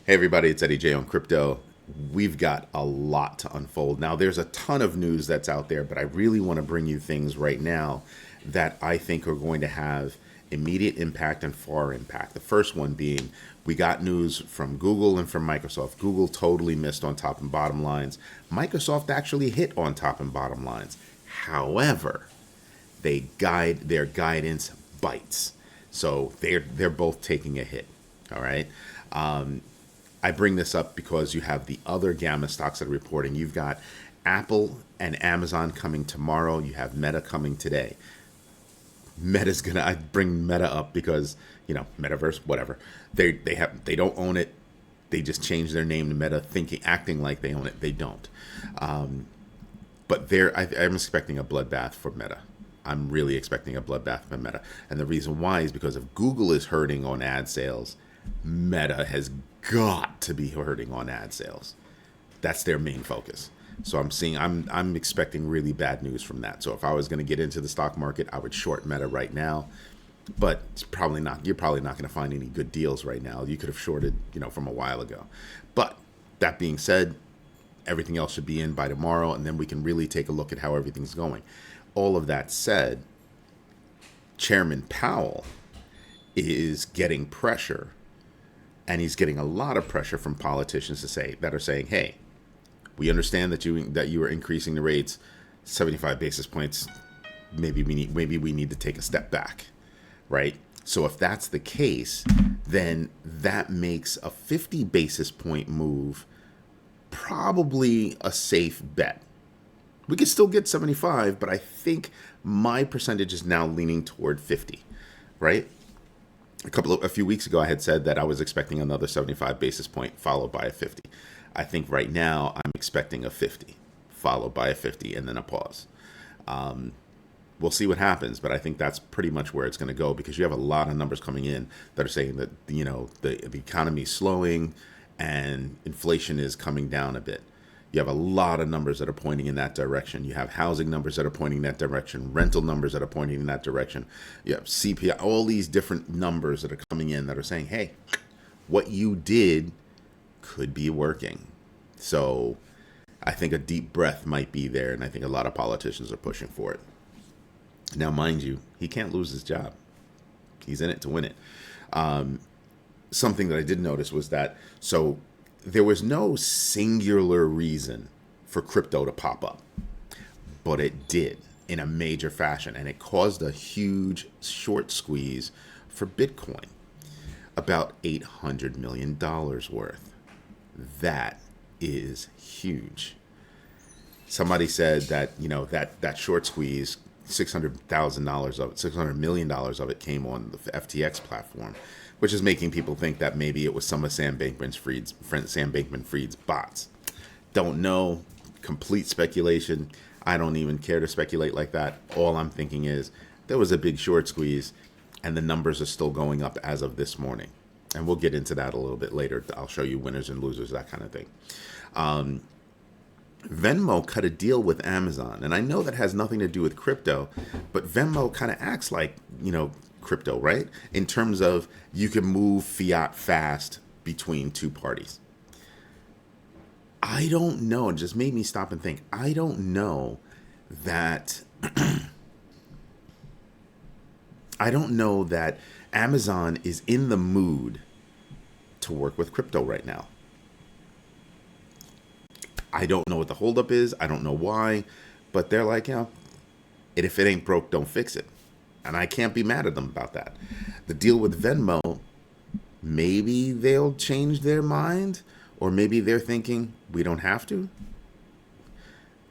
Hey everybody, it's Eddie J on crypto. We've got a lot to unfold. Now, there's a ton of news that's out there, but I really want to bring you things right now that I think are going to have immediate impact and far impact. The first one being we got news from Google and from Microsoft. Google totally missed on top and bottom lines. Microsoft actually hit on top and bottom lines. However, their guidance bites. So they're both taking a hit. All right. I bring this up because you have the other gamma stocks that are reporting. You've got Apple and Amazon coming tomorrow. You have Meta coming today. I bring Meta up because, Metaverse, whatever. They don't own it. They just changed their name to Meta, acting like they own it. They don't. But I'm expecting a bloodbath for Meta. I'm really expecting a bloodbath for Meta. And the reason why is because if Google is hurting on ad sales, Meta has got to be hurting on ad sales. That's their main focus. So I'm expecting really bad news from that. So if I was going to get into the stock market, I would short Meta right now. But it's probably not. You're probably not going to find any good deals right now. You could have shorted, from a while ago. But that being said, everything else should be in by tomorrow, and then we can really take a look at how everything's going. All of that said, Chairman Powell is getting pressure, and he's getting a lot of pressure from politicians that are saying, "Hey, we understand that you are increasing the rates 75 basis points. Maybe we need to take a step back." Right? So if that's the case, then that makes a 50 basis point move probably a safe bet. We could still get 75, but I think my percentage is now leaning toward 50, right? A few weeks ago, I had said that I was expecting another 75 basis point followed by a 50. I think right now I'm expecting a 50 followed by a 50 and then a pause. We'll see what happens, but I think that's pretty much where it's going to go because you have a lot of numbers coming in that are saying that the economy is slowing and inflation is coming down a bit. You have a lot of numbers that are pointing in that direction. You have housing numbers that are pointing in that direction, rental numbers that are pointing in that direction. You have CPI, all these different numbers that are coming in that are saying, hey, what you did could be working. So I think a deep breath might be there, and I think a lot of politicians are pushing for it. Now, mind you, he can't lose his job. He's in it to win it. Something that I did notice was that, there was no singular reason for crypto to pop up, but it did in a major fashion, and it caused a huge short squeeze for Bitcoin, about $800 million worth. That is huge. Somebody said that, that short squeeze, $600 million of it came on the FTX platform, which is making people think that maybe it was some of Sam Bankman-Fried's bots. Don't know. Complete speculation. I don't even care to speculate like that. All I'm thinking is there was a big short squeeze, and the numbers are still going up as of this morning. And we'll get into that a little bit later. I'll show you winners and losers, that kind of thing. Venmo cut a deal with Amazon, and I know that has nothing to do with crypto, but Venmo kind of acts like, crypto, right? In terms of you can move fiat fast between two parties. I don't know. It just made me stop and think. I don't know that Amazon is in the mood to work with crypto right now. I don't know what the holdup is. I don't know why, but they're like, if it ain't broke, don't fix it. And I can't be mad at them about that. The deal with Venmo, maybe they'll change their mind, or maybe they're thinking we don't have to.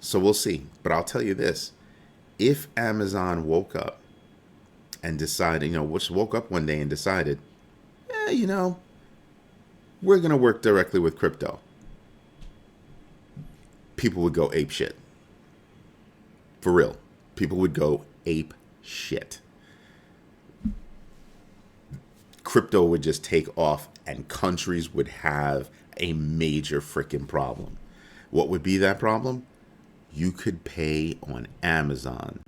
So we'll see. But I'll tell you this. If Amazon woke up and decided, woke up one day and decided, we're going to work directly with crypto, people would go ape shit. For real. People would go ape shit. Crypto would just take off and countries would have a major freaking problem. What would be that problem? You could pay on Amazon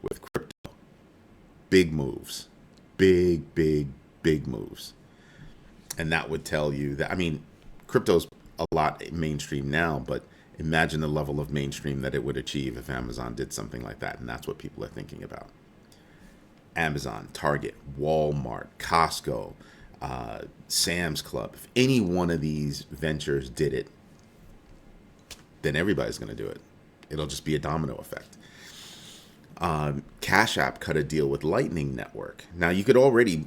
with crypto. Big moves. Big moves. And that would tell you that, I mean, crypto's a lot mainstream now, but imagine the level of mainstream that it would achieve if Amazon did something like that. And that's what people are thinking about. Amazon, Target, Walmart, Costco, Sam's Club. If any one of these ventures did it, then everybody's going to do it. It'll just be a domino effect. CashApp cut a deal with Lightning Network. Now you could already,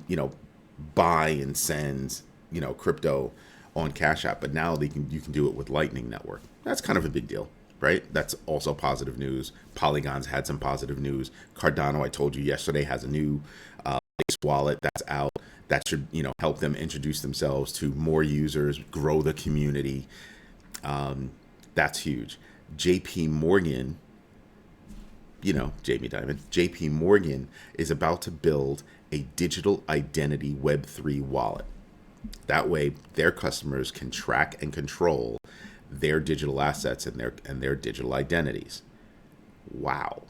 buy and send, crypto on CashApp, but now you can do it with Lightning Network. That's kind of a big deal, right? That's also positive news. Polygon's had some positive news. Cardano, I told you yesterday, has a new wallet that's out. That should, help them introduce themselves to more users, grow the community. That's huge. JPMorgan, Jamie Dimon, JPMorgan is about to build a digital identity Web3 wallet. That way, their customers can track and control their digital assets and their digital identities. Wow.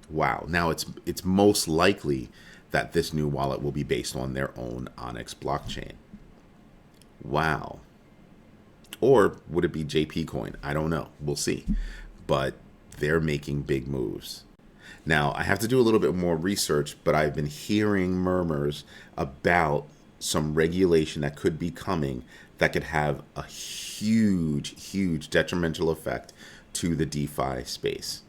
Now it's most likely that this new wallet will be based on their own Onyx blockchain. Wow. Or would it be JP Coin? I don't know. We'll see. But they're making big moves. Now, I have to do a little bit more research, but I've been hearing murmurs about some regulation that could be coming that could have a huge detrimental effect to the DeFi space.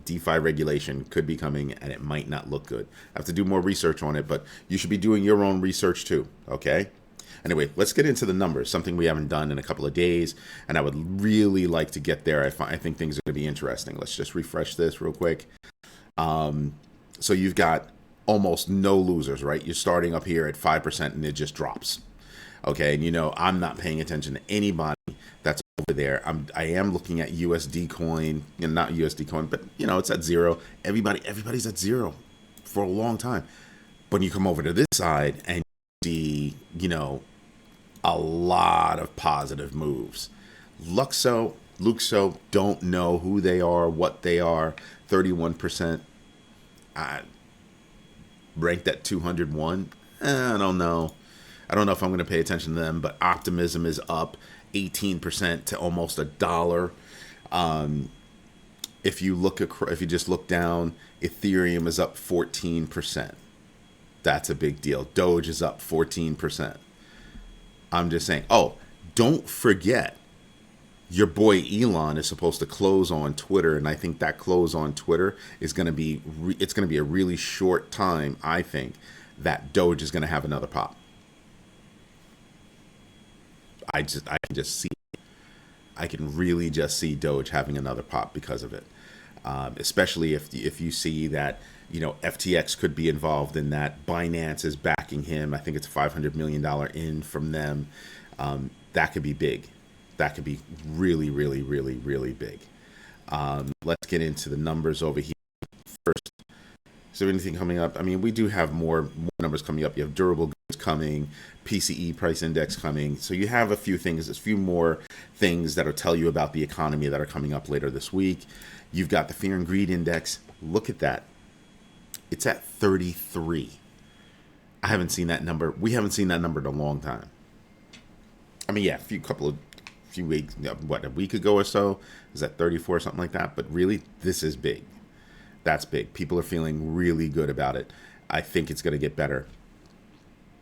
DeFi regulation could be coming and it might not look good. I have to do more research on it, but you should be doing your own research too, okay? Anyway, let's get into the numbers, something we haven't done in a couple of days, and I would really like to get there. I think things are going to be interesting. Let's just refresh this real quick. So you've got almost no losers, right? You're starting up here at 5% and it just drops. Okay, and I'm not paying attention to anybody that's over there. I am looking at USD coin, not USD coin, but it's at zero. Everybody's at zero for a long time. But you come over to this side and you see, a lot of positive moves. Luxo, don't know who they are, what they are. 31%. Ranked at 201. I don't know. I don't know if I'm going to pay attention to them, but Optimism is up 18% to almost $1. If you just look down, Ethereum is up 14%. That's a big deal. Doge is up 14%. I'm just saying. Oh, don't forget, your boy Elon is supposed to close on Twitter, and I think that close on Twitter is going to be it's going to be a really short time. I think that Doge is going to have another pop. I can just see. I can really just see Doge having another pop because of it, especially if you see that FTX could be involved in that. Binance is backing him. I think it's a $500 million in from them. That could be big. That could be really big. Let's get into the numbers over here first. Is there anything coming up? I mean, we do have more numbers coming up. You have durable goods coming, PCE price index coming. So you have a few more things that'll tell you about the economy that are coming up later this week. You've got the fear and greed index. Look at that. It's at 33. I haven't seen that number. We haven't seen that number in a long time. I mean, yeah, a few weeks, a week ago or so, is that 34 or something like that? But really, this is big. That's big. People are feeling really good about it. I think it's going to get better.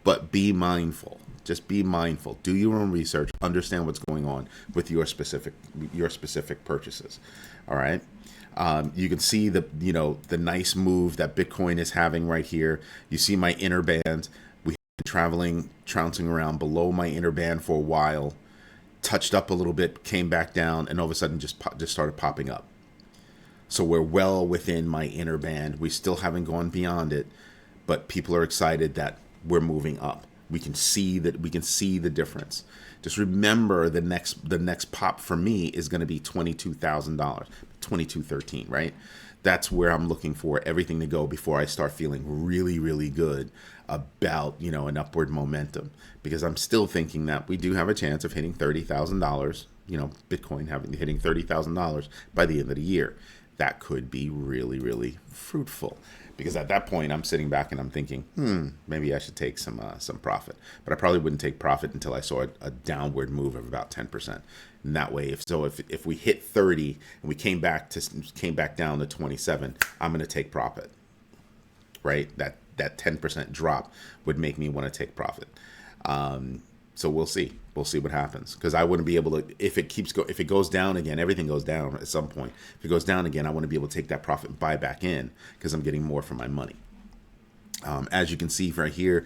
But be mindful. Just be mindful. Do your own research. Understand what's going on with your specific purchases. All right. You can see the nice move that Bitcoin is having right here. You see my inner band. We have been trouncing around below my inner band for a while. Touched up a little bit, came back down, and all of a sudden just started popping up. So we're well within my inner band. We still haven't gone beyond it, but people are excited that we're moving up. We can see the difference. Just remember the next pop for me is going to be $22,000, $22,13, right? That's where I'm looking for everything to go before I start feeling really good about an upward momentum, because I'm still thinking that we do have a chance of hitting $30,000. Bitcoin hitting $30,000 by the end of the year. that could be really, really fruitful. Because at that point, I'm sitting back and I'm thinking, maybe I should take some profit. But I probably wouldn't take profit until I saw a downward move of about 10%. And that way, if we hit 30 and we came back down to 27, I'm going to take profit. Right? That 10% drop would make me want to take profit. So we'll see. We'll see what happens, because I wouldn't be able to, if it goes down again, everything goes down at some point. If it goes down again, I want to be able to take that profit and buy back in, because I'm getting more for my money. As you can see right here,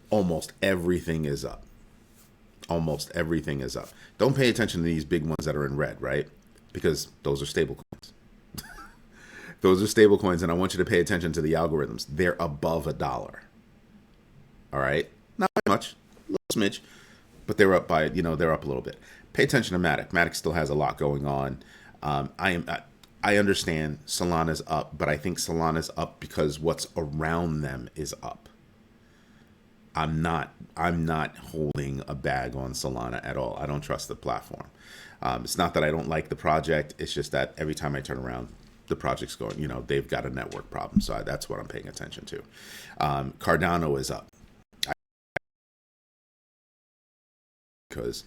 almost everything is up. Almost everything is up. Don't pay attention to these big ones that are in red, right? Because those are stable coins. Those are stable coins, and I want you to pay attention to the algorithms. They're above $1. All right? Not much, a little smidge, but they're up by, they're up a little bit. Pay attention to Matic. Matic still has a lot going on. I understand Solana's up, but I think Solana's up because what's around them is up. I'm not holding a bag on Solana at all. I don't trust the platform. It's not that I don't like the project. It's just that every time I turn around, the project's going, they've got a network problem. So that's what I'm paying attention to. Cardano is up. Because,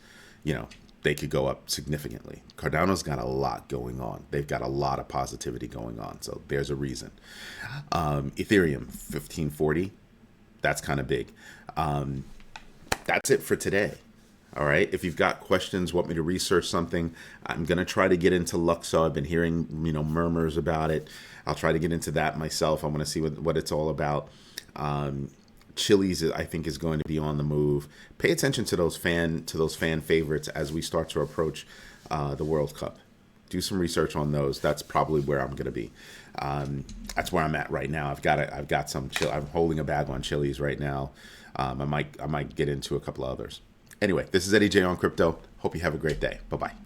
they could go up significantly. Cardano's got a lot going on. They've got a lot of positivity going on. So there's a reason. Ethereum, 1540. That's kind of big. That's it for today. All right. If you've got questions, want me to research something, I'm going to try to get into Luxo. I've been hearing, murmurs about it. I'll try to get into that myself. I want to see what it's all about. Chili's, I think, is going to be on the move. Pay attention to those fan favorites as we start to approach the World Cup. Do some research on those. That's probably where I'm going to be. That's where I'm at right now. I've got some chill. I'm holding a bag on Chili's right now. I might get into a couple of others. Anyway, this is Eddie J on Crypto. Hope you have a great day. Bye-bye.